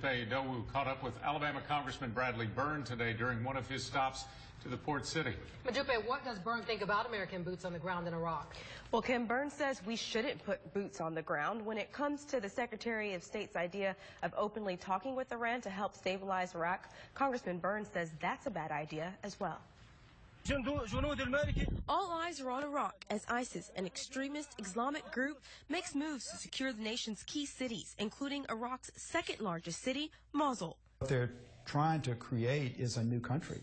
Dowu caught up with Alabama Congressman Bradley Byrne today during one of his stops to the port city. Madupe, what does Byrne think about American boots on the ground in Iraq? Well, Kim, Byrne says we shouldn't put boots on the ground. When it comes to the Secretary of State's idea of openly talking with Iran to help stabilize Iraq, Congressman Byrne says that's a bad idea as well. All eyes are on Iraq as ISIS, an extremist Islamic group, makes moves to secure the nation's key cities, including Iraq's second largest city, Mosul. What they're trying to create is a new country,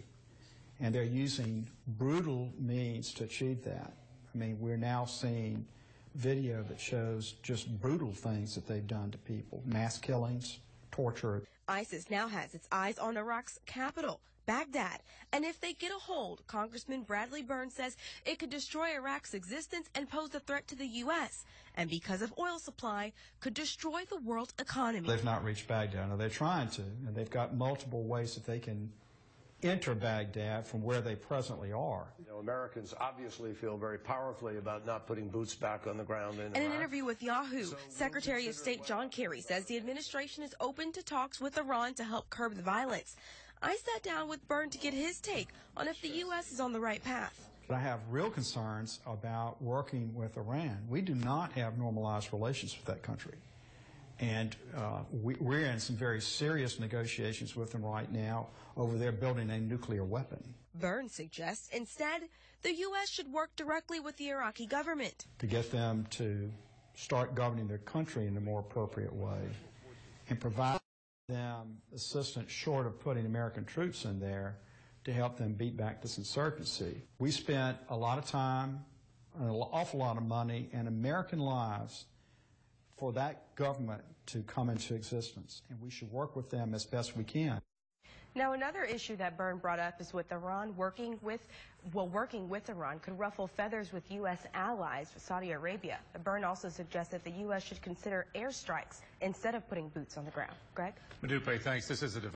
and they're using brutal means to achieve that. I mean, we're now seeing video that shows just brutal things that they've done to people, mass killings, torture. ISIS now has its eyes on Iraq's capital, Baghdad, and if they get a hold, Congressman Bradley Byrne says it could destroy Iraq's existence and pose a threat to the U.S., and because of oil supply, could destroy the world economy. They've not reached Baghdad. Now, they're trying to, and they've got multiple ways that they can enter Baghdad from where they presently are. You know, Americans obviously feel very powerfully about not putting boots back on the ground in Iraq. In an interview with Yahoo, Secretary of State John Kerry says the administration is open to talks with Iran to help curb the violence. I sat down with Byrne to get his take on if the U.S. is on the right path. But I have real concerns about working with Iran. We do not have normalized relations with that country. And we're in some very serious negotiations with them right now over there building a nuclear weapon. Byrne suggests instead the U.S. should work directly with the Iraqi government to get them to start governing their country in a more appropriate way and provide them assistance short of putting American troops in there to help them beat back this insurgency. We spent a lot of time, an awful lot of money, and American lives for that government to come into existence, and we should work with them as best we can. Now, another issue that Byrne brought up is with Iran working with Iran could ruffle feathers with U.S. allies, Saudi Arabia. Byrne also suggests that the U.S. should consider airstrikes instead of putting boots on the ground. Greg? Madupe, thanks. This is a